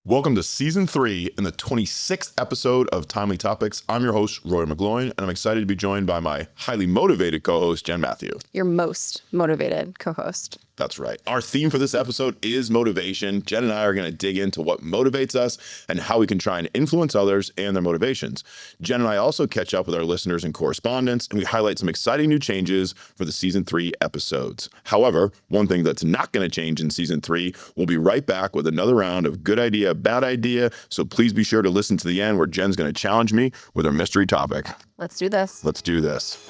Welcome to Season 3 and the 26th episode of Timely Topics. I'm your host, Rory McGloin, and I'm excited to be joined by my highly motivated co-host, Jen Matthew. Your most motivated co-host. That's right. Our theme for this episode is motivation. Jen and I are going to dig into what motivates us and how we can try and influence others and their motivations. Jen and I also catch up with our listeners and correspondents, and we highlight some exciting new changes for the Season 3 episodes. However, one thing that's not going to change in Season 3, we'll be right back with another round of good idea, bad idea. So please be sure to listen to the end where Jen's going to challenge me with her mystery topic. Let's do this. Let's do this.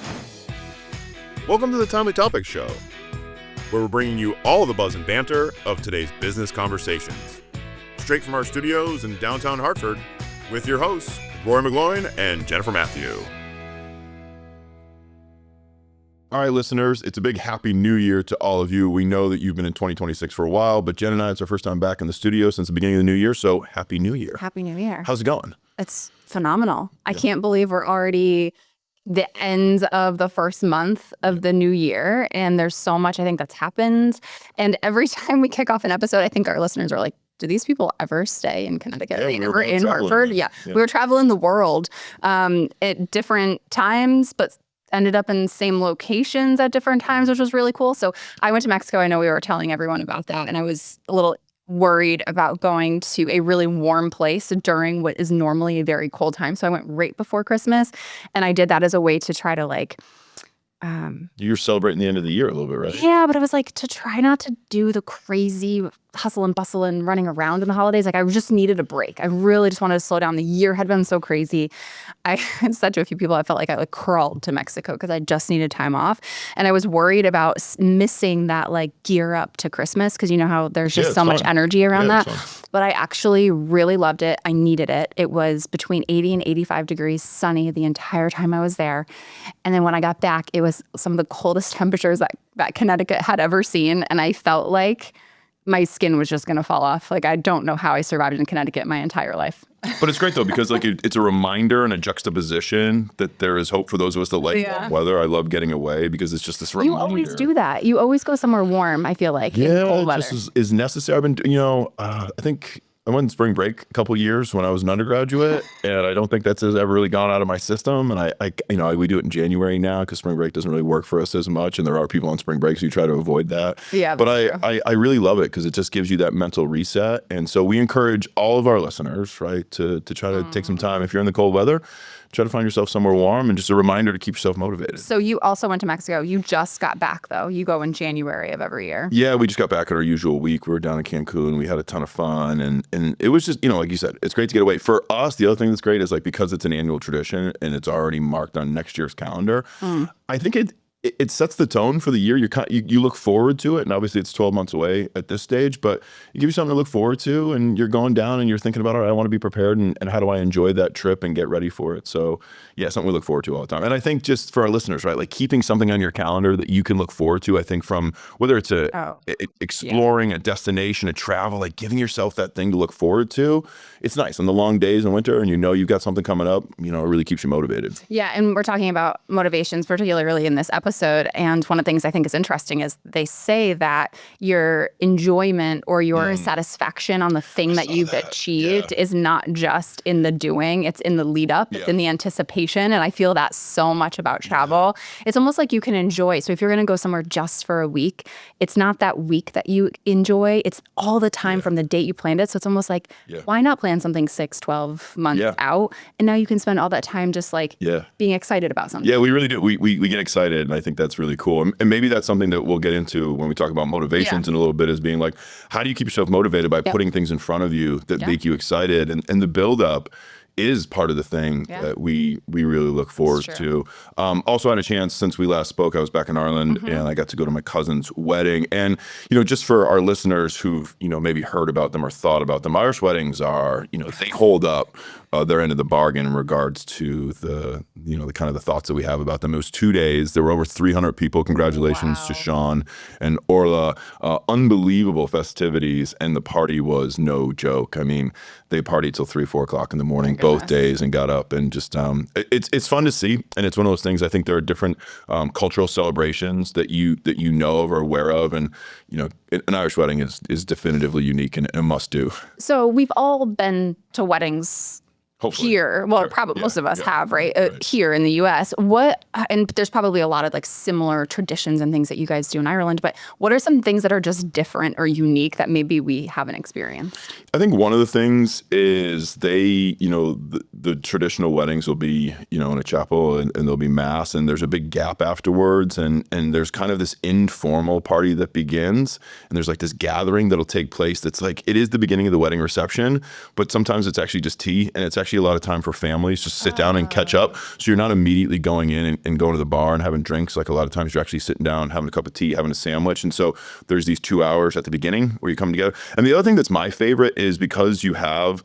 Welcome to the Timely Topics Show, where we're bringing you all the buzz and banter of today's business conversations. Straight from our studios in downtown Hartford, with your hosts, Rory McGloin and Jennifer Matthew. All right, listeners, it's a big happy new year to all of you. We know that you've been in 2026 for a while, but Jen and I, it's our first time back in the studio since the beginning of the new year, so happy new year. Happy New Year. How's it going? It's phenomenal. I can't believe we're already the end of the first month of the new year, and there's so much I think that's happened. And every time we kick off an episode, I think our listeners are like, do these people ever stay in Connecticut? Yeah, They we never were in traveling. Hartford? Yeah. We were traveling the world at different times, but ended up in same locations at different times, which was really cool. So I went to Mexico. I know we were telling everyone about that, and I was a little worried about going to a really warm place during what is normally a very cold time. So I went right before Christmas, and I did that as a way to try to You're celebrating the end of the year a little bit, right? yeah, but it was like to try not to do the crazy hustle and bustle and running around in the holidays. Like I just needed a break. I really just wanted to slow down. The year had been so crazy. I had said to a few people, I felt like I crawled to Mexico because I just needed time off. And I was worried about missing that gear up to Christmas because you know how there's just so much energy around that. But I actually really loved it. I needed it. It was between 80 and 85 degrees sunny the entire time I was there. And then when I got back, it was some of the coldest temperatures that Connecticut had ever seen. And I felt like my skin was just going to fall off. I don't know how I survived in Connecticut my entire life. But it's great, though, because it's a reminder and a juxtaposition that there is hope for those of us that like warm weather. I love getting away because it's just this reminder. You always do that. You always go somewhere warm, I feel like, in cold weather. Just is necessary. I've been, I think I went on spring break a couple years when I was an undergraduate, and I don't think that's ever really gone out of my system. And we do it in January now because spring break doesn't really work for us as much, and there are people on spring break, so you try to avoid that. Yeah, but I really love it because it just gives you that mental reset. And so we encourage all of our listeners, right, to try to take some time. If you're in the cold weather, try to find yourself somewhere warm, and just a reminder to keep yourself motivated. So you also went to Mexico. You just got back, though. You go in January of every year. Yeah, we just got back at our usual week. We were down in Cancun. We had a ton of fun, and it was just, like you said, it's great to get away. For us, the other thing that's great is because it's an annual tradition and it's already marked on next year's calendar, I think it sets the tone for the year. You look forward to it, and obviously it's 12 months away at this stage, but it gives you something to look forward to, and you're going down and you're thinking about, all right, I want to be prepared, and how do I enjoy that trip and get ready for it? So yeah, something we look forward to all the time. And I think just for our listeners, right, keeping something on your calendar that you can look forward to, I think from whether it's exploring a destination, a travel, giving yourself that thing to look forward to, it's nice. On the long days in winter and you've got something coming up, it really keeps you motivated. Yeah, and we're talking about motivations, particularly in this episode. And one of the things I think is interesting is they say that your enjoyment or your satisfaction on the thing that you've achieved is not just in the doing, it's in the lead up, it's in the anticipation. And I feel that so much about travel. It's almost like you can enjoy. So if you're going to go somewhere just for a week, it's not that week that you enjoy. It's all the time from the date you planned it. So it's almost like, why not plan something 6, 12 months out? And now you can spend all that time just being excited about something. Yeah, we really do. We get excited, and I think that's really cool. And maybe that's something that we'll get into when we talk about motivations in a little bit, is being how do you keep yourself motivated by putting things in front of you that make you excited? And the buildup is part of the thing that we really look forward to. Also had a chance since we last spoke, I was back in Ireland and I got to go to my cousin's wedding. And, just for our listeners who've, maybe heard about them or thought about them, Irish weddings are, they hold up their end of the bargain in regards to the kind of the thoughts that we have about them. It was 2 days. There were over 300 people. Congratulations to Sean and Orla. Unbelievable festivities. And the party was no joke. I mean, they partied till 3, 4 o'clock in the morning, both days and got up and just it's fun to see, and it's one of those things. I think there are different cultural celebrations that you know of or aware of, and an Irish wedding is definitively unique and a must do. So we've all been to weddings. Hopefully. Here, well, probably most of us have, right? Here in the U.S. And there's probably a lot of like similar traditions and things that you guys do in Ireland, but what are some things that are just different or unique that maybe we haven't experienced? I think one of the things is the traditional weddings will be, in a chapel and there'll be mass and there's a big gap afterwards and there's kind of this informal party that begins and there's like this gathering that'll take place that's like, it is the beginning of the wedding reception, but sometimes it's actually just tea and it's actually a lot of time for families just sit down and catch up. So you're not immediately going in and going to the bar and having drinks. Like a lot of times you're actually sitting down, having a cup of tea, having a sandwich. And so there's these 2 hours at the beginning where you come together. And the other thing that's my favorite is because you have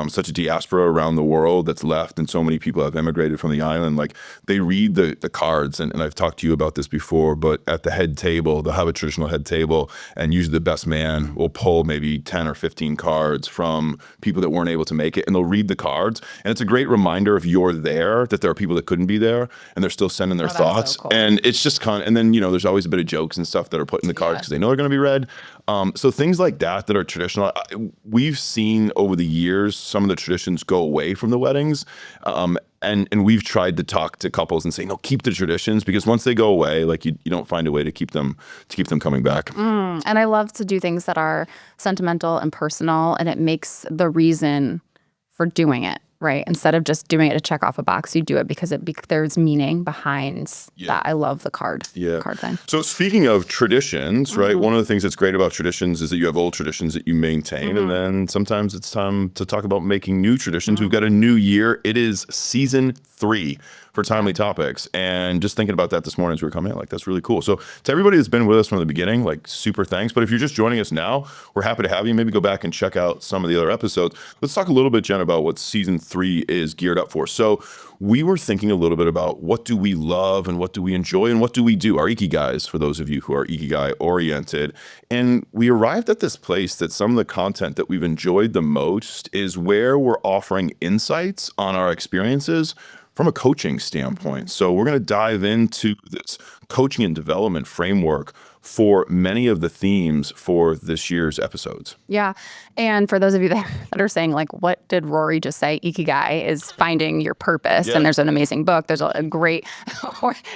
such a diaspora around the world that's left and so many people have immigrated from the island, like they read the cards. And I've talked to you about this before, but at the head table, they'll have a traditional head table and usually the best man will pull maybe 10 or 15 cards from people that weren't able to make it. And they'll read the cards. And it's a great reminder if you're there that there are people that couldn't be there and they're still sending their thoughts. So cool. And it's just and then, there's always a bit of jokes and stuff that are put in the cards because they know they're going to be read. So things like that are traditional. We've seen over the years some of the traditions go away from the weddings. And we've tried to talk to couples and say, no, keep the traditions because once they go away, like you don't find a way to keep them coming back. And I love to do things that are sentimental and personal, and it makes the reason for doing it, right? Instead of just doing it to check off a box, you do it because there's meaning behind that. I love the card thing. So speaking of traditions, right? One of the things that's great about traditions is that you have old traditions that you maintain. And then sometimes it's time to talk about making new traditions. We've got a new year. It is season 3 for Timely Topics. And just thinking about that this morning as we were coming in, like that's really cool. So to everybody that's been with us from the beginning, like super thanks. But if you're just joining us now, we're happy to have you. Maybe go back and check out some of the other episodes. Let's talk a little bit, Jen, about what season 3 is geared up for. So we were thinking a little bit about what do we love and what do we enjoy and what do we do, our ikigais, for those of you who are ikigai oriented. And we arrived at this place that some of the content that we've enjoyed the most is where we're offering insights on our experiences from a coaching standpoint. So we're going to dive into this coaching and development framework for many of the themes for this year's episodes. Yeah. And for those of you that are saying, like, what did Rory just say? Ikigai is finding your purpose. And there's an amazing book. There's a great,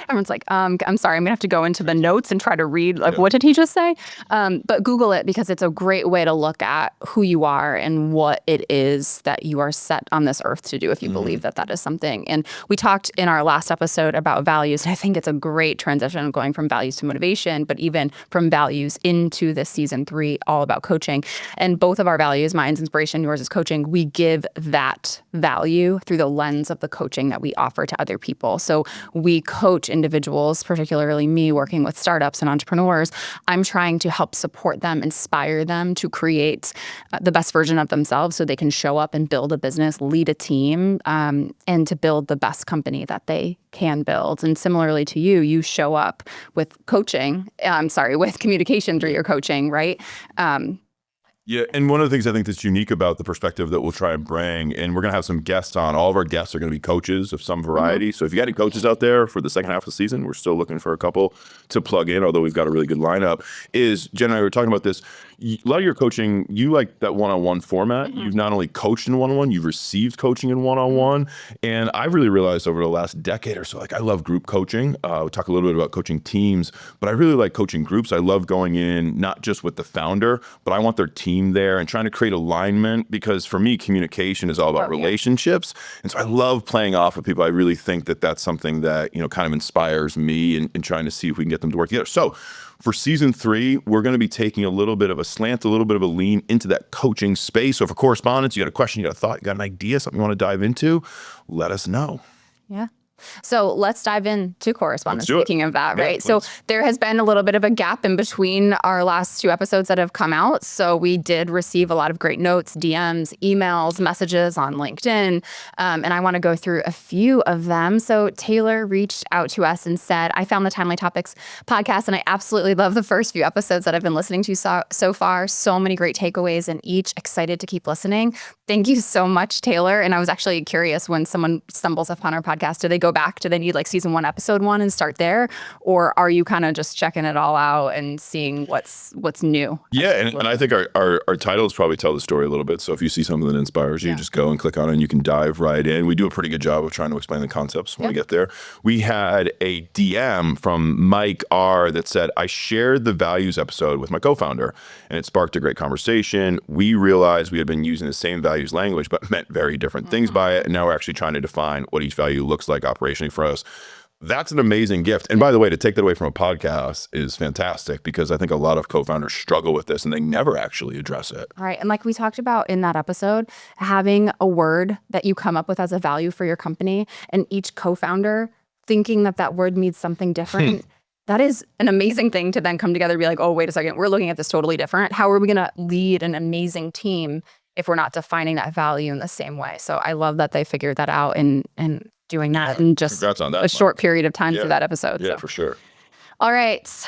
everyone's like, I'm sorry, I'm going to have to go into the notes and try to read, like, what did he just say? But Google it because it's a great way to look at who you are and what it is that you are set on this earth to do if you believe that that is something. And we talked in our last episode about values. And I think it's a great transition going from values to motivation, but even from values into this season 3, all about coaching. And both of our values, mine's inspiration, yours is coaching, we give that value through the lens of the coaching that we offer to other people. So we coach individuals, particularly me working with startups and entrepreneurs. I'm trying to help support them, inspire them to create the best version of themselves so they can show up and build a business, lead a team, and to build the best company that they can build. And similarly to you, you show up with coaching, with communication through your coaching, right? Yeah, and one of the things I think that's unique about the perspective that we'll try and bring, and we're going to have some guests on. All of our guests are going to be coaches of some variety. So if you got any coaches out there for the second half of the season, we're still looking for a couple to plug in, although we've got a really good lineup. Is Jen and I were talking about this. A lot of your coaching, you like that one-on-one format. You've not only coached in one-on-one, you've received coaching in one-on-one. And I've really realized over the last decade or so, like I love group coaching. We talk a little bit about coaching teams, but I really like coaching groups. I love going in not just with the founder, but I want their team there and trying to create alignment, because for me, communication is all about relationships. And so I love playing off of people. I really think that that's something that, kind of inspires me in trying to see if we can get them to work together. So for season 3, we're going to be taking a little bit of a slant, a little bit of a lean into that coaching space. So for correspondence, you got a question, you got a thought, you got an idea, something you want to dive into, let us know. Yeah. So let's dive into correspondence. Speaking of that, Yeah, right? please. So there has been a little bit of a gap in between our last 2 episodes that have come out. So we did receive a lot of great notes, DMs, emails, messages on LinkedIn. And I want to go through a few of them. So Taylor reached out to us and said, I found the Timely Topics podcast and I absolutely love the first few episodes that I've been listening to so far. So many great takeaways in each. Excited to keep listening. Thank you so much, Taylor. And I was actually curious, when someone stumbles upon our podcast, do they go back? Do they need like season 1, episode 1 and start there? Or are you kind of just checking it all out and seeing what's new? Yeah, and I think our titles probably tell the story a little bit. So if you see something that inspires you, just go and click on it and you can dive right in. We do a pretty good job of trying to explain the concepts when we get there. We had a DM from Mike R that said, I shared the values episode with my co-founder and it sparked a great conversation. We realized we had been using the same values language, but meant very different things by it. And now we're actually trying to define what each value looks like operationally for us. That's an amazing gift. And by the way, to take that away from a podcast is fantastic, because I think a lot of co-founders struggle with this and they never actually address it. Right. And like we talked about in that episode, having a word that you come up with as a value for your company and each co-founder thinking that word means something different. That is an amazing thing to then come together and be like, oh, wait a second, we're looking at this totally different. How are we going to lead an amazing team if we're not defining that value in the same way? So I love that they figured that out and doing that in just a short period of time through that episode. Yeah, so. for sure. All right.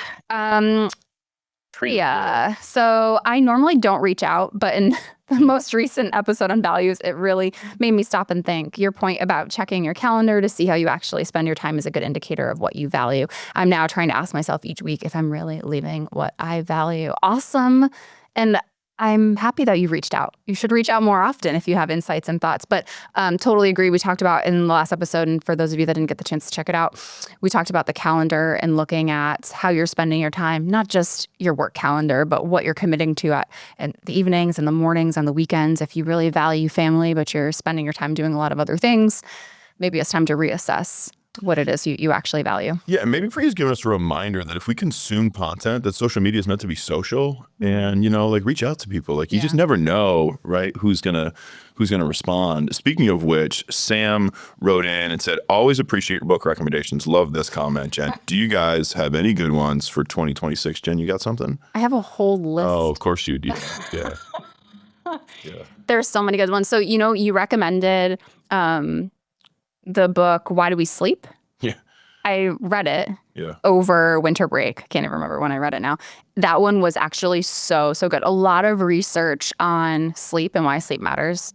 Priya. So I normally don't reach out, but in the most recent episode on values, it really made me stop and think. Your point about checking your calendar to see how you actually spend your time is a good indicator of what you value. I'm now trying to ask myself each week if I'm really leaving what I value. Awesome. And I'm happy that you reached out. You should reach out more often if you have insights and thoughts. But totally agree. We talked about in the last episode, and for those of you that didn't get the chance to check it out, we talked about the calendar and looking at how you're spending your time, not just your work calendar, but what you're committing to in the evenings and the mornings and the weekends. If you really value family, but you're spending your time doing a lot of other things, maybe it's time to reassess what it is you actually value. Yeah, and maybe Priya's giving us a reminder that if we consume content, that social media is meant to be social, and like reach out to people. Like you just never know, right? Who's gonna respond. Speaking of which, Sam wrote in and said, "Always appreciate your book recommendations. Love this comment, Jen. Do you guys have any good ones for 2026? Jen, you got something?" I have a whole list. Oh, of course you do. Yeah. There's so many good ones. So you recommended the book, Why Do We Sleep? Yeah. I read it over winter break. Can't even remember when I read it now. That one was actually so good. A lot of research on sleep and why sleep matters.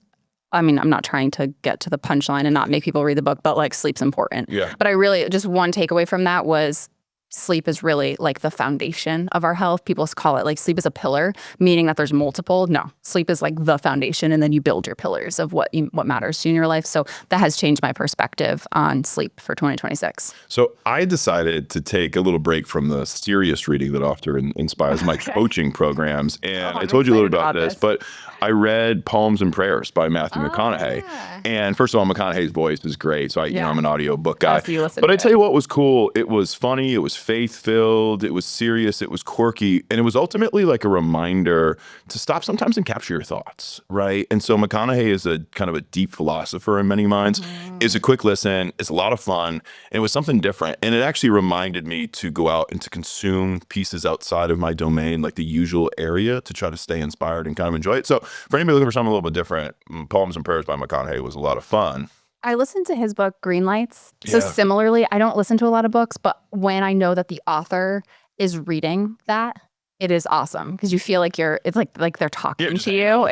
I mean, I'm not trying to get to the punchline and not make people read the book, but like sleep's important. Yeah. But I really, just one takeaway from that was sleep is really like the foundation of our health. People call it like sleep is a pillar, meaning that there's multiple. No, sleep is like the foundation, and then you build your pillars of what matters to you in your life. So that has changed my perspective on sleep for 2026. So I decided to take a little break from the serious reading that often inspires my coaching programs. And I told you a little about this, but I read Poems and Prayers by Matthew McConaughey. Yeah. And first of all, McConaughey's voice is great. So I'm an audiobook guy. So but I tell you what was cool. It was funny. It was faith-filled. It was serious. It was quirky. And it was ultimately like a reminder to stop sometimes and capture your thoughts, right? And so McConaughey is a kind of a deep philosopher in many minds. It's a quick listen. It's a lot of fun. And it was something different. And it actually reminded me to go out and to consume pieces outside of my domain, like the usual area, to try to stay inspired and kind of enjoy it. So for anybody looking for something a little bit different, Poems and Prayers by McConaughey was a lot of fun. I listened to his book, Green Lights. So similarly, I don't listen to a lot of books, but when I know that the author is reading that, it is awesome because you feel like it's like they're talking to you.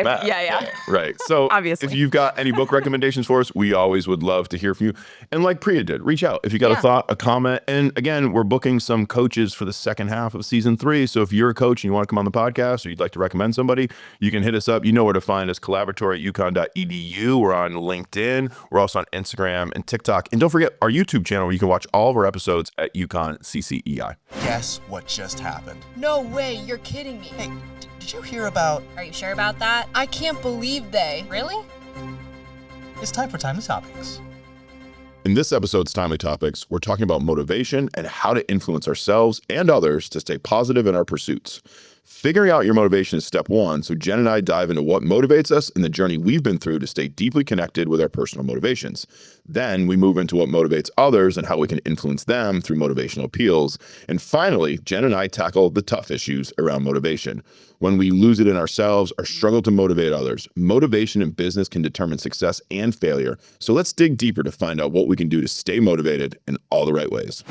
Right. So obviously, if you've got any book recommendations for us, we always would love to hear from you. And like Priya did, reach out if you got a thought, a comment. And again, we're booking some coaches for the second half of season 3. So if you're a coach and you want to come on the podcast or you'd like to recommend somebody, you can hit us up. You know where to find us, Collaboratory.uconn.edu. We're on LinkedIn. We're also on Instagram and TikTok. And don't forget our YouTube channel where you can watch all of our episodes at UConn ccei. Guess what just happened? No way, you're kidding me. Hey, did you hear about... Are you sure about that? I can't believe they... Really? It's time for Timely Topics. In this episode's Timely Topics, we're talking about motivation and how to influence ourselves and others to stay positive in our pursuits. Figuring out your motivation is step one. So Jen and I dive into what motivates us and the journey we've been through to stay deeply connected with our personal motivations. Then we move into what motivates others and how we can influence them through motivational appeals. And finally, Jen and I tackle the tough issues around motivation. When we lose it in ourselves or struggle to motivate others, motivation in business can determine success and failure. So let's dig deeper to find out what we can do to stay motivated in all the right ways.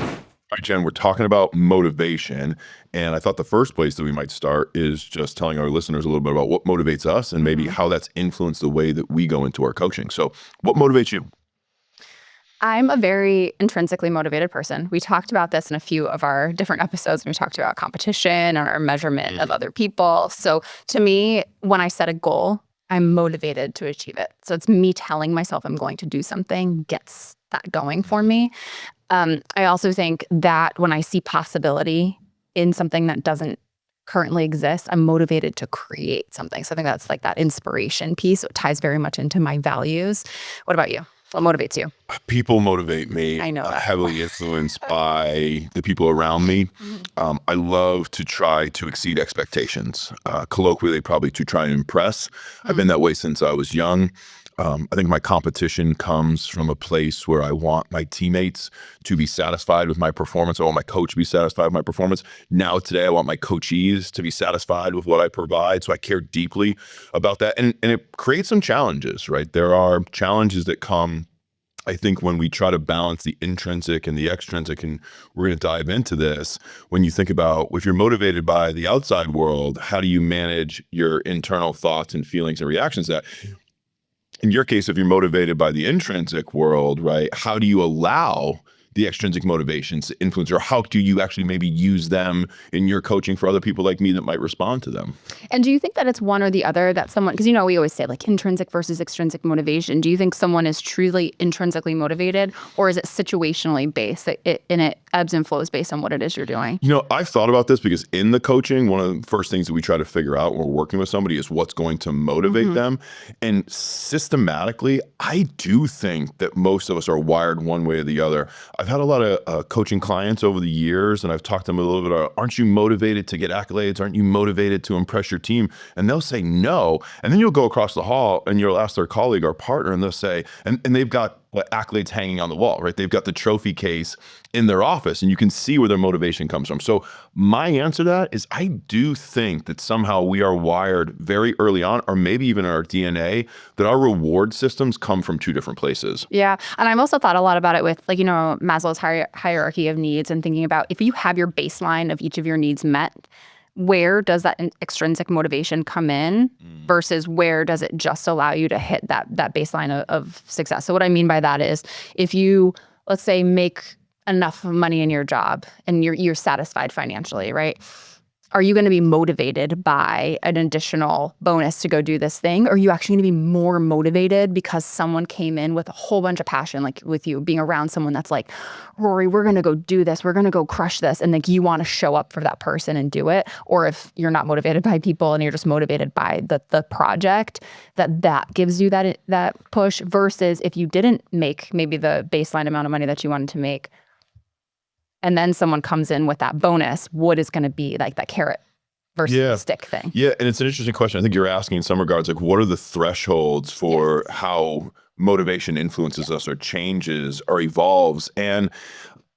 All right, Jen, we're talking about motivation. And I thought the first place that we might start is just telling our listeners a little bit about what motivates us and maybe how that's influenced the way that we go into our coaching. So what motivates you? I'm a very intrinsically motivated person. We talked about this in a few of our different episodes. We talked about competition and our measurement of other people. So to me, when I set a goal, I'm motivated to achieve it. So it's me telling myself I'm going to do something gets that going for me. I also think that when I see possibility in something that doesn't currently exist, I'm motivated to create something. So I think that's like that inspiration piece. So it ties very much into my values. What about you? What motivates you? People motivate me. I know that. Heavily influenced by the people around me. I love to try to exceed expectations. Colloquially, probably to try and impress. I've been that way since I was young. I think my competition comes from a place where I want my teammates to be satisfied with my performance. I want my coach to be satisfied with my performance. Now today, I want my coachees to be satisfied with what I provide. So I care deeply about that. And it creates some challenges, right? There are challenges that come, I think, when we try to balance the intrinsic and the extrinsic, and we're going to dive into this. When you think about, if you're motivated by the outside world, how do you manage your internal thoughts and feelings and reactions to that? In your case, if you're motivated by the intrinsic world, right, how do you allow the extrinsic motivations to influence, or how do you actually maybe use them in your coaching for other people like me that might respond to them? And do you think that it's one or the other, that someone, because we always say like intrinsic versus extrinsic motivation. Do you think someone is truly intrinsically motivated, or is it situationally based, and it ebbs and flows based on what it is you're doing? I've thought about this because in the coaching, one of the first things that we try to figure out when we're working with somebody is what's going to motivate them. And systematically, I do think that most of us are wired one way or the other. I've had a lot of coaching clients over the years, and I've talked to them a little bit about, aren't you motivated to get accolades? Aren't you motivated to impress your team? And they'll say no. And then you'll go across the hall and you'll ask their colleague or partner, and they'll say, and they've got accolades hanging on the wall, right? They've got the trophy case in their office, and you can see where their motivation comes from. So my answer to that is, I do think that somehow we are wired very early on, or maybe even in our DNA, that our reward systems come from two different places. Yeah. And I've also thought a lot about it with Maslow's hierarchy of needs, and thinking about, if you have your baseline of each of your needs met, where does that extrinsic motivation come in versus where does it just allow you to hit that baseline of success? So what I mean by that is, if you, let's say, make enough money in your job and you're satisfied financially, right? Are you going to be motivated by an additional bonus to go do this thing? Or are you actually going to be more motivated because someone came in with a whole bunch of passion, like with you being around someone that's like, Rory, we're going to go do this. We're going to go crush this. And like, you want to show up for that person and do it. Or if you're not motivated by people and you're just motivated by the project, that gives you that push, versus if you didn't make maybe the baseline amount of money that you wanted to make, and then someone comes in with that bonus, what is going to be like that carrot versus stick thing? Yeah, and it's an interesting question. I think you're asking in some regards, like, what are the thresholds for how motivation influences us or changes or evolves? And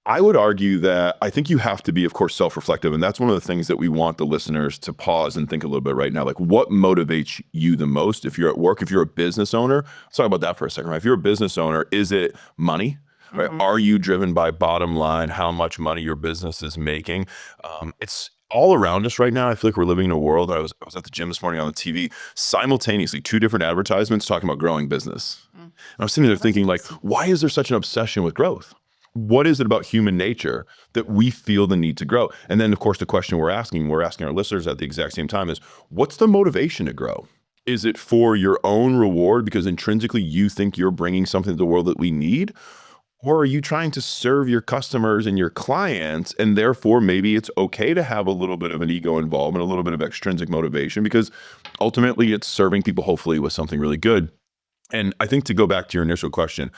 I would argue that I think you have to be, of course, self-reflective. And that's one of the things that we want the listeners to pause and think a little bit right now. Like, what motivates you the most? If you're at work, if you're a business owner, let's talk about that for a second, right? If you're a business owner, is it money? Right? Are you driven by bottom line, how much money your business is making? It's all around us right now. I feel like we're living in a world. I was at the gym this morning on the TV, simultaneously, two different advertisements talking about growing business. And I was sitting there thinking, like, why is there such an obsession with growth? What is it about human nature that we feel the need to grow? And then, of course, the question we're asking our listeners at the exact same time is, what's the motivation to grow? Is it for your own reward because intrinsically you think you're bringing something to the world that we need? Or are you trying to serve your customers and your clients, and therefore maybe it's okay to have a little bit of an ego involvement, a little bit of extrinsic motivation, because ultimately it's serving people hopefully with something really good. And I think, to go back to your initial question,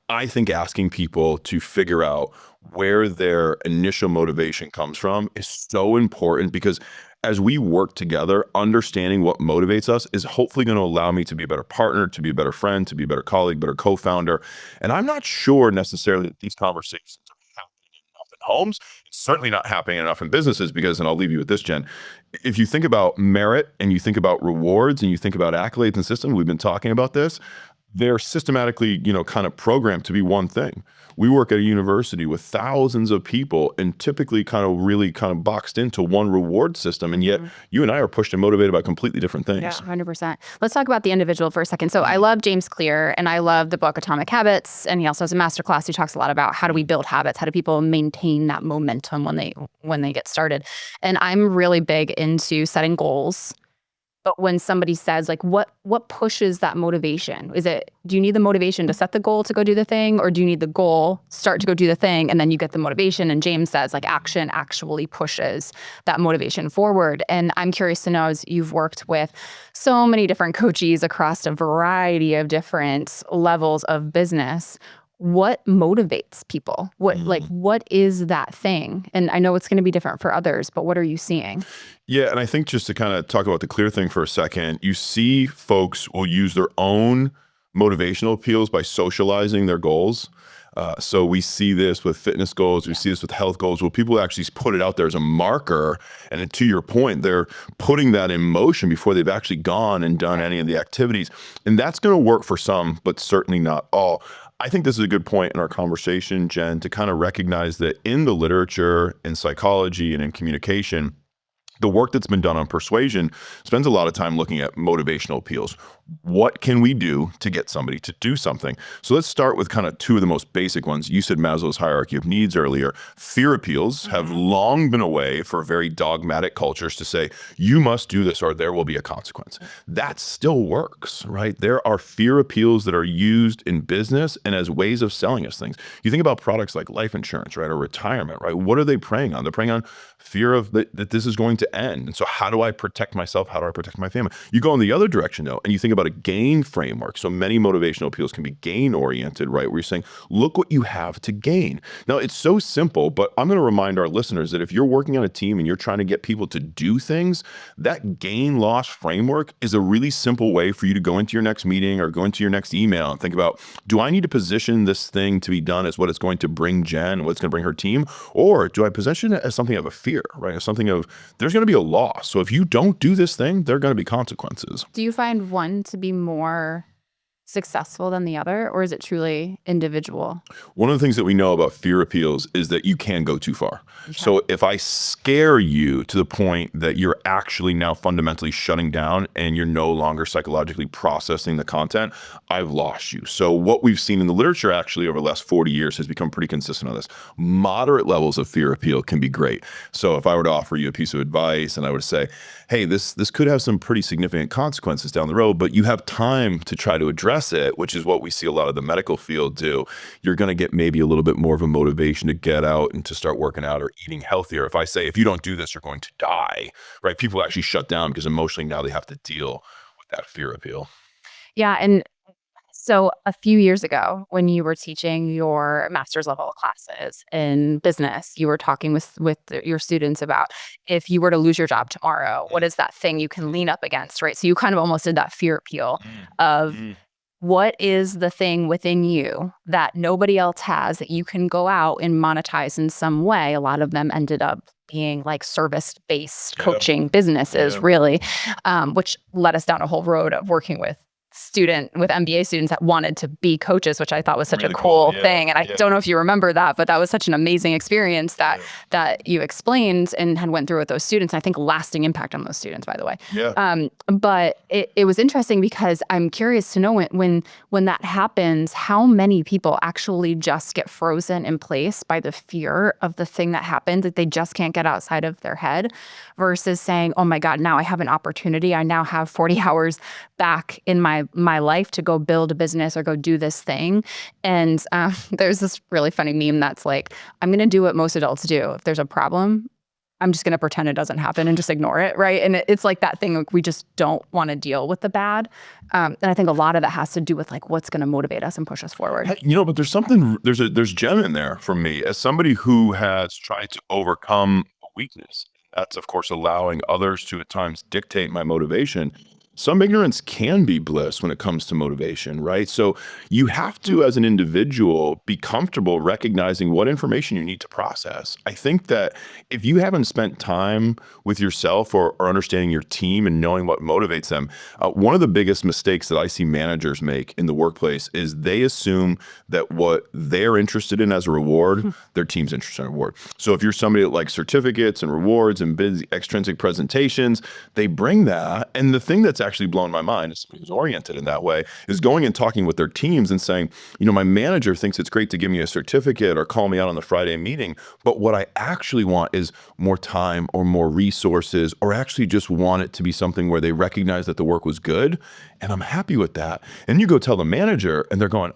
I think asking people to figure out where their initial motivation comes from is so important, because as we work together, understanding what motivates us is hopefully going to allow me to be a better partner, to be a better friend, to be a better colleague, better co-founder. And I'm not sure necessarily that these conversations are happening enough in homes. It's certainly not happening enough in businesses, because, and I'll leave you with this, Jen, if you think about merit and you think about rewards and you think about accolades and systems, we've been talking about this, they're systematically, kind of programmed to be one thing. We work at a university with thousands of people and typically really boxed into one reward system. And yet you and I are pushed and motivated by completely different things. Yeah, 100%. Let's talk about the individual for a second. So I love James Clear and I love the book Atomic Habits. And he also has a masterclass who talks a lot about how do we build habits? How do people maintain that momentum when they get started? And I'm really big into setting goals. But when somebody says, like, what pushes that motivation? Do you need the motivation to set the goal to go do the thing? Or do you need the goal, start to go do the thing, and then you get the motivation? And James says, like, action actually pushes that motivation forward. And I'm curious to know, as you've worked with so many different coaches across a variety of different levels of business, what motivates people? What is that thing? And I know it's going to be different for others, but what are you seeing? Yeah, and I think just to kind of talk about the Clear thing for a second, you see folks will use their own motivational appeals by socializing their goals. So we see this with fitness goals, we see this with health goals, where people actually put it out there as a marker. And to your point, they're putting that in motion before they've actually gone and done any of the activities. And that's going to work for some, but certainly not all. I think this is a good point in our conversation, Jen, to kind of recognize that in the literature, in psychology, and in communication, the work that's been done on persuasion spends a lot of time looking at motivational appeals. What can we do to get somebody to do something? So let's start with kind of two of the most basic ones. You said Maslow's hierarchy of needs earlier. Fear appeals have long been a way for very dogmatic cultures to say, you must do this or there will be a consequence. That still works, right? There are fear appeals that are used in business and as ways of selling us things. You think about products like life insurance, right, or retirement, right? What are they preying on? They're preying on fear of that this is going to end. And so how do I protect myself? How do I protect my family? You go in the other direction though, and you think about a gain framework. So many motivational appeals can be gain oriented, right? Where you're saying, look what you have to gain. Now it's so simple, but I'm going to remind our listeners that if you're working on a team and you're trying to get people to do things, that gain loss framework is a really simple way for you to go into your next meeting or go into your next email and think about, do I need to position this thing to be done as what it's going to bring Jen, what it's going to bring her team? Or do I position it as something of a fear, right? As something of, there's going to be a loss. So if you don't do this thing, there are going to be consequences. Do you find one to be more successful than the other, or is it truly individual? One of the things that we know about fear appeals is that you can go too far. Okay. So if I scare you to the point that you're actually now fundamentally shutting down and you're no longer psychologically processing the content, I've lost you. So what we've seen in the literature actually over the last 40 years has become pretty consistent on this. Moderate levels of fear appeal can be great. So if I were to offer you a piece of advice and I would say, hey, this could have some pretty significant consequences down the road, but you have time to try to address it, which is what we see a lot of the medical field do, you're going to get maybe a little bit more of a motivation to get out and to start working out or eating healthier. If I say, if you don't do this, you're going to die, right? People actually shut down because emotionally now they have to deal with that fear appeal. Yeah. And so a few years ago, when you were teaching your master's level classes in business, you were talking with your students about if you were to lose your job tomorrow, what is that thing you can lean up against, right? So you kind of almost did that fear appeal of what is the thing within you that nobody else has that you can go out and monetize in some way. A lot of them ended up being like service-based coaching businesses, really, which led us down a whole road of working with MBA students that wanted to be coaches, which I thought was such really a cool thing. And I don't know if you remember that, but that was such an amazing experience that you explained and had went through with those students. I think lasting impact on those students, by the way. But it was interesting because I'm curious to know when that happens, how many people actually just get frozen in place by the fear of the thing that happened, that they just can't get outside of their head, versus saying, oh my God, now I have an opportunity. I now have 40 hours back in my life to go build a business or go do this thing. And there's this really funny meme that's like, I'm going to do what most adults do. If there's a problem, I'm just going to pretend it doesn't happen and just ignore it, right? And it's like that thing, like we just don't want to deal with the bad. And I think a lot of that has to do with like what's going to motivate us and push us forward. But there's gem in there for me as somebody who has tried to overcome a weakness. That's of course allowing others to at times dictate my motivation. Some ignorance can be bliss when it comes to motivation, right? So you have to, as an individual, be comfortable recognizing what information you need to process. I think that if you haven't spent time with yourself or understanding your team and knowing what motivates them, one of the biggest mistakes that I see managers make in the workplace is they assume that what they're interested in as a reward, their team's interested in a reward. So if you're somebody that likes certificates and rewards and busy extrinsic presentations, they bring that. And the thing that's actually blown my mind, is somebody who's oriented in that way, is going and talking with their teams and saying, my manager thinks it's great to give me a certificate or call me out on the Friday meeting, but what I actually want is more time or more resources, or actually just want it to be something where they recognize that the work was good and I'm happy with that. And you go tell the manager and they're going,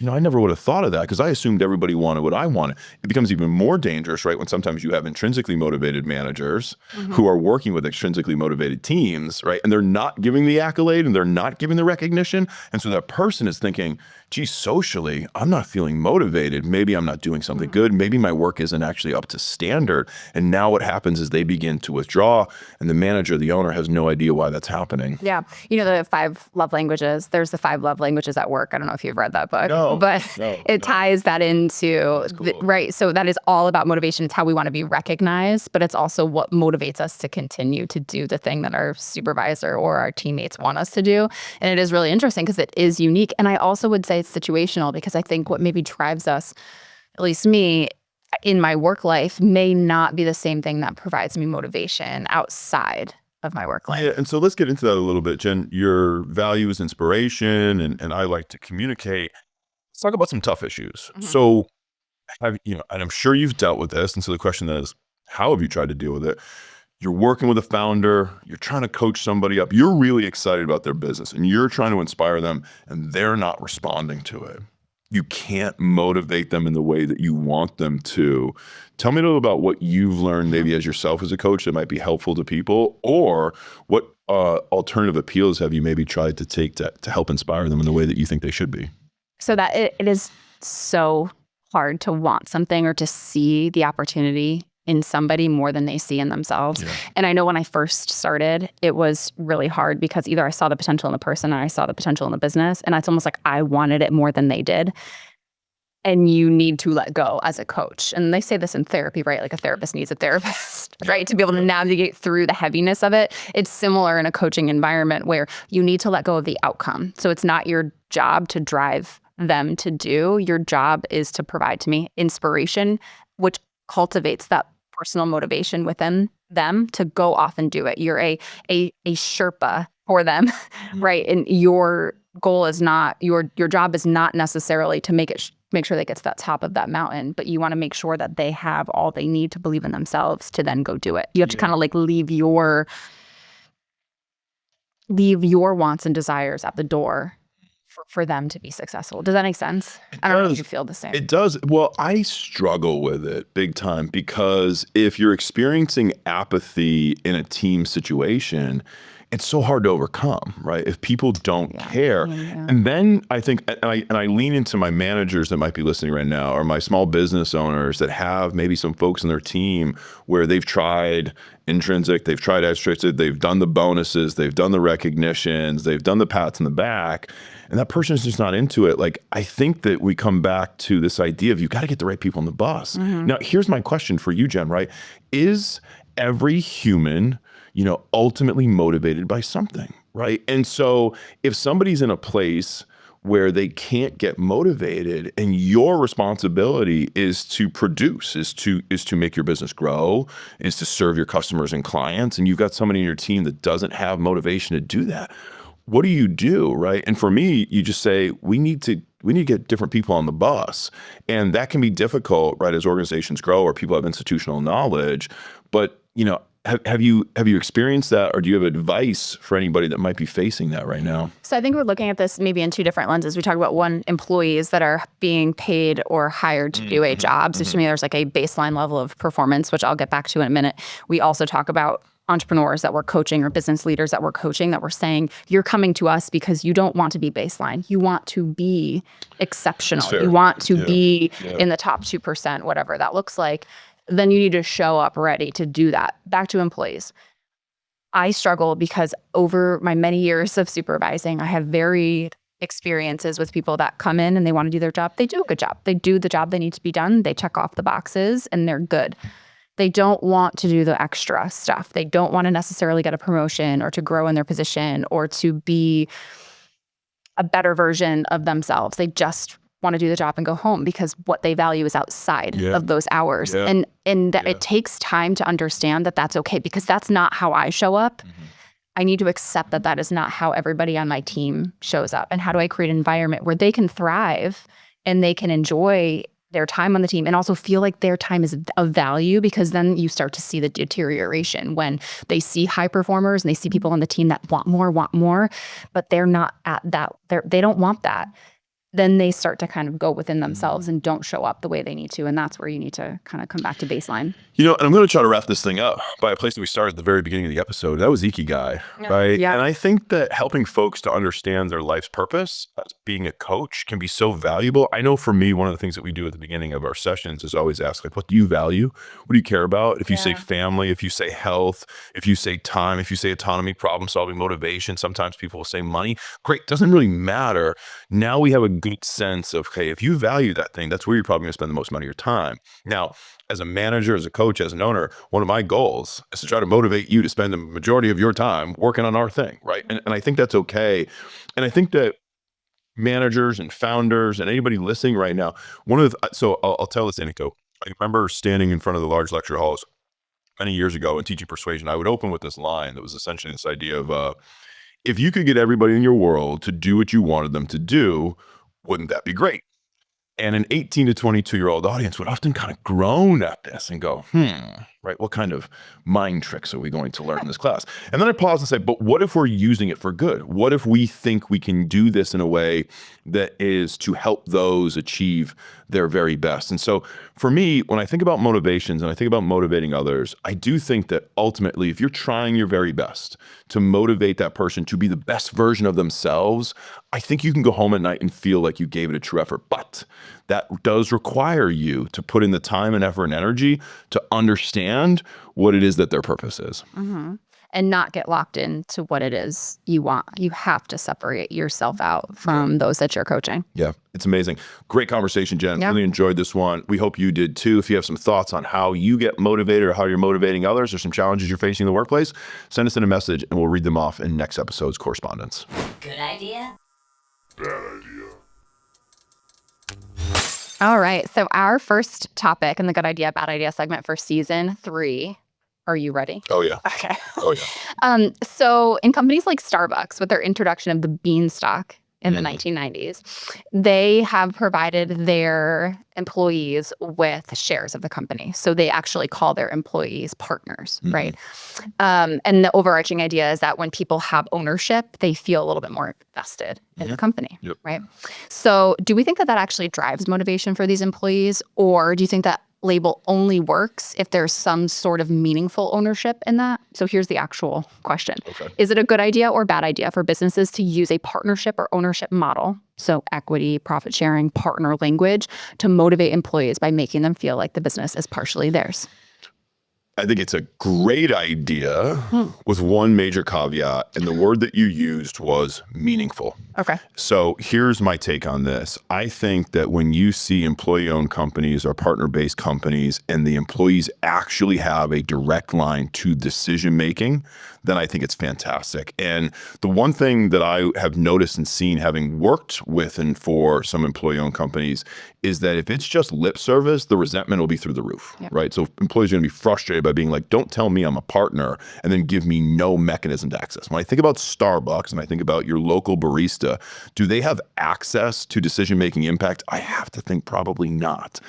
I never would have thought of that because I assumed everybody wanted what I wanted. It becomes even more dangerous, right? When sometimes you have intrinsically motivated managers who are working with extrinsically motivated teams, right? And they're not giving the accolade and they're not giving the recognition. And so that person is thinking, gee, socially, I'm not feeling motivated. Maybe I'm not doing something good. Maybe my work isn't actually up to standard. And now what happens is they begin to withdraw and the manager, the owner, has no idea why that's happening. Yeah. The 5 love languages, there's the 5 love languages at work. I don't know if you've read that book, but it ties that into, cool. Right. So that is all about motivation. It's how we want to be recognized, but it's also what motivates us to continue to do the thing that our supervisor or our teammates want us to do. And it is really interesting because it is unique. And I also would say it's situational, because I think what maybe drives us, at least me, in my work life may not be the same thing that provides me motivation outside of my work life. Yeah, and so let's get into that a little bit, Jen. Your value is inspiration, and I like to communicate. Let's talk about some tough issues. So, and I'm sure you've dealt with this, and so the question is, how have you tried to deal with it? You're working with a founder, you're trying to coach somebody up, you're really excited about their business, and you're trying to inspire them, and they're not responding to it. You can't motivate them in the way that you want them to. Tell me a little about what you've learned maybe as yourself as a coach that might be helpful to people, or what alternative appeals have you maybe tried to take to help inspire them in the way that you think they should be? So that it is so hard to want something or to see the opportunity in somebody more than they see in themselves. Yeah. And I know when I first started, it was really hard because either I saw the potential in the person or I saw the potential in the business. And it's almost like I wanted it more than they did. And you need to let go as a coach. And they say this in therapy, right? Like a therapist needs a therapist, right? To be able to navigate through the heaviness of it. It's similar in a coaching environment where you need to let go of the outcome. So it's not your job to drive them to do. Your job is to provide to me inspiration, which cultivates that personal motivation within them to go off and do it. You're a Sherpa for them, right? And your goal is not, your job is not necessarily to make sure they get to that top of that mountain, but you want to make sure that they have all they need to believe in themselves to then go do it. You have to kind of like leave your wants and desires at the door for them to be successful. Does that make sense? I don't know if you feel the same. It does. Well, I struggle with it big time because if you're experiencing apathy in a team situation, it's so hard to overcome, right? If people don't care. Yeah. And then I think, and I lean into my managers that might be listening right now, or my small business owners that have maybe some folks in their team where they've tried intrinsic, they've tried extrinsic, they've done the bonuses, they've done the recognitions, they've done the pats in the back, and that person is just not into it. Like, I think that we come back to this idea of you got to get the right people on the bus. Now, here's my question for you, Jen, right? Is every human ultimately motivated by something, right? And so if somebody's in a place where they can't get motivated and your responsibility is to produce, is to make your business grow, is to serve your customers and clients, and you've got somebody in your team that doesn't have motivation to do that, what do, right? And for me, you just say, we need to get different people on the bus. And that can be difficult, right, as organizations grow or people have institutional knowledge. But, Have you experienced that, or do you have advice for anybody that might be facing that right now? So I think we're looking at this maybe in two different lenses. We talk about one, employees that are being paid or hired to do a job. So to me, there's like a baseline level of performance, which I'll get back to in a minute. We also talk about entrepreneurs that we're coaching or business leaders that we're coaching that we're saying, you're coming to us because you don't want to be baseline. You want to be exceptional. You want to be in the top 2%, whatever that looks like. Then you need to show up ready to do that. Back to employees. I struggle because over my many years of supervising, I have varied experiences with people that come in and they want to do their job. They do a good job. They do the job they need to be done. They check off the boxes and they're good. They don't want to do the extra stuff. They don't want to necessarily get a promotion or to grow in their position or to be a better version of themselves. They just want to do the job and go home because what they value is outside of those hours. And it takes time to understand that that's okay, because that's not how I show up. I need to accept that that is not how everybody on my team shows up. And how do I create an environment where they can thrive and they can enjoy their time on the team and also feel like their time is of value, because then you start to see the deterioration when they see high performers and they see people on the team that want more, but they're not at that. They don't want that. Then they start to kind of go within themselves and don't show up the way they need to. And that's where you need to kind of come back to baseline. You know, and I'm going to try to wrap this thing up by a place that we started at the very beginning of the episode. That was Ikigai, right? Yeah. And I think that helping folks to understand their life's purpose as being a coach can be so valuable. I know for me, one of the things that we do at the beginning of our sessions is always ask, like, what do you value? What do you care about? If you say family, if you say health, if you say time, if you say autonomy, problem solving, motivation, sometimes people will say money. Great. Doesn't really matter. Now we have a good sense of, okay, if you value that thing, that's where you're probably going to spend the most money of your time. Now, as a manager, as a coach, as an owner, one of my goals is to try to motivate you to spend the majority of your time working on our thing, right? And I think that's okay. And I think that managers and founders and anybody listening right now, so I'll tell this anecdote. I remember standing in front of the large lecture halls many years ago and teaching persuasion. I would open with this line that was essentially this idea of, if you could get everybody in your world to do what you wanted them to do, wouldn't that be great? And an 18 to 22-year-old audience would often kind of groan at this and go, right, what kind of mind tricks are we going to learn in this class? And then I pause and say, but what if we're using it for good? What if we think we can do this in a way that is to help those achieve their very best? And so for me, when I think about motivations and I think about motivating others, I do think that ultimately, if you're trying your very best to motivate that person to be the best version of themselves, I think you can go home at night and feel like you gave it a true effort. But that does require you to put in the time and effort and energy to understand what it is that their purpose is. And not get locked into what it is you want. You have to separate yourself out from those that you're coaching. Yeah, it's amazing. Great conversation, Jen. Yeah. Really enjoyed this one. We hope you did too. If you have some thoughts on how you get motivated or how you're motivating others or some challenges you're facing in the workplace, send us in a message and we'll read them off in next episode's correspondence. Good idea? Bad idea. All right. So our first topic in the Good Idea, Bad Idea segment for season 3. Are you ready? Oh, yeah. Okay. Oh, yeah. So in companies like Starbucks, with their introduction of the beanstalk in the 1990s, they have provided their employees with shares of the company. So they actually call their employees partners, right? And the overarching idea is that when people have ownership, they feel a little bit more vested in the company, right? So do we think that that actually drives motivation for these employees? Or do you think that label only works if there's some sort of meaningful ownership in that? So here's the actual question. Is it a good idea or bad idea for businesses to use a partnership or ownership model, so equity, profit sharing, partner language, to motivate employees by making them feel like the business is partially theirs? I think it's a great idea with one major caveat, and the word that you used was meaningful. Okay. So here's my take on this. I think that when you see employee-owned companies or partner-based companies and the employees actually have a direct line to decision-making, then I think it's fantastic. And the one thing that I have noticed and seen, having worked with and for some employee-owned companies, is that if it's just lip service, the resentment will be through the roof, right? So employees are going to be frustrated motivated by being like, don't tell me I'm a partner and then give me no mechanism to access. When I think about Starbucks and I think about your local barista, do they have access to decision-making impact? I have to think probably not.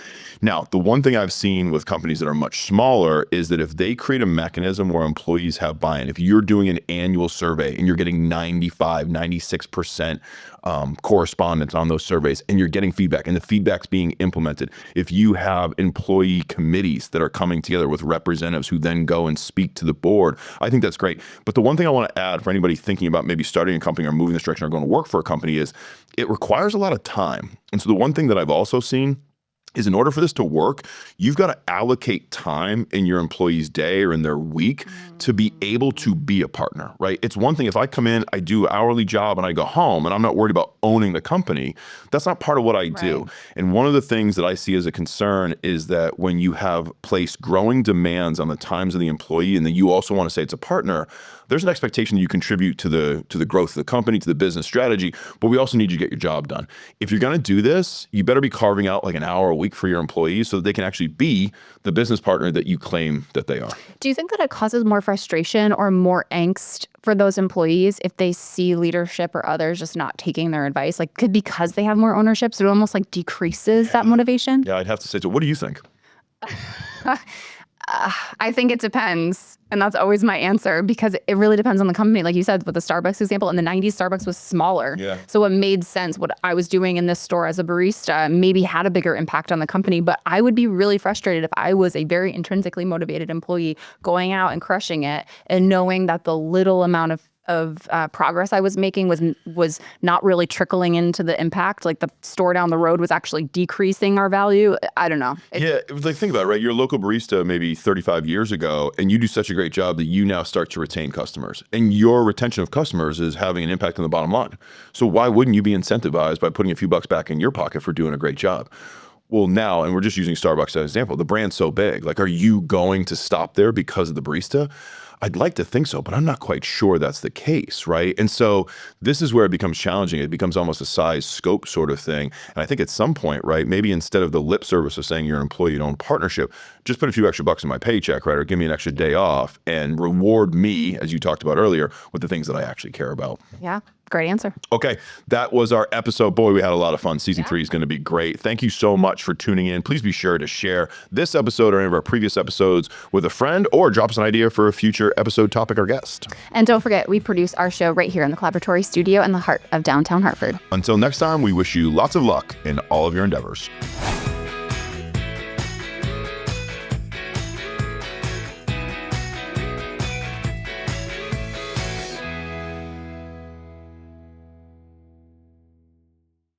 Now, the one thing I've seen with companies that are much smaller is that if they create a mechanism where employees have buy-in, if you're doing an annual survey and you're getting 95, 96% correspondence on those surveys and you're getting feedback and the feedback's being implemented, if you have employee committees that are coming together with representatives who then go and speak to the board, I think that's great. But the one thing I want to add for anybody thinking about maybe starting a company or moving this direction or going to work for a company is it requires a lot of time. And so the one thing that I've also seen is in order for this to work, you've got to allocate time in your employee's day or in their week to be able to be a partner, right? It's one thing if I come in, I do an hourly job and I go home and I'm not worried about owning the company. That's not part of what I do. And one of the things that I see as a concern is that when you have placed growing demands on the times of the employee and then you also want to say it's a partner, there's an expectation that you contribute to the growth of the company, to the business strategy, but we also need you to get your job done. If you're going to do this, you better be carving out like an hour a week for your employees so that they can actually be the business partner that you claim that they are. Do you think that it causes more frustration or more angst for those employees if they see leadership or others just not taking their advice? Like, could because they have more ownership, so it almost like decreases that motivation? Yeah, I'd have to say so. What do you think? I think it depends. And that's always my answer because it really depends on the company. Like you said, with the Starbucks example, in the 90s, Starbucks was smaller. Yeah. So what made sense, what I was doing in this store as a barista maybe had a bigger impact on the company. But I would be really frustrated if I was a very intrinsically motivated employee going out and crushing it and knowing that the little amount of progress I was making was not really trickling into the impact. Like the store down the road was actually decreasing our value. I don't know. Like think about it, right? You're a local barista maybe 35 years ago, and you do such a great job that you now start to retain customers. And your retention of customers is having an impact on the bottom line. So why wouldn't you be incentivized by putting a few bucks back in your pocket for doing a great job? Well, now, and we're just using Starbucks as an example, the brand's so big. Like, are you going to stop there because of the barista? I'd like to think so, but I'm not quite sure that's the case, right? And so this is where it becomes challenging. It becomes almost a size scope sort of thing. And I think at some point, right, maybe instead of the lip service of saying you're an employee-owned partnership, just put a few extra bucks in my paycheck, right, or give me an extra day off and reward me, as you talked about earlier, with the things that I actually care about. Yeah. Great answer. Okay, that was our episode. Boy, we had a lot of fun. Season 3 is going to be great. Thank you so much for tuning in. Please be sure to share this episode or any of our previous episodes with a friend or drop us an idea for a future episode topic or guest. And don't forget, we produce our show right here in the Collaboratory studio in the heart of downtown Hartford. Until next time, we wish you lots of luck in all of your endeavors.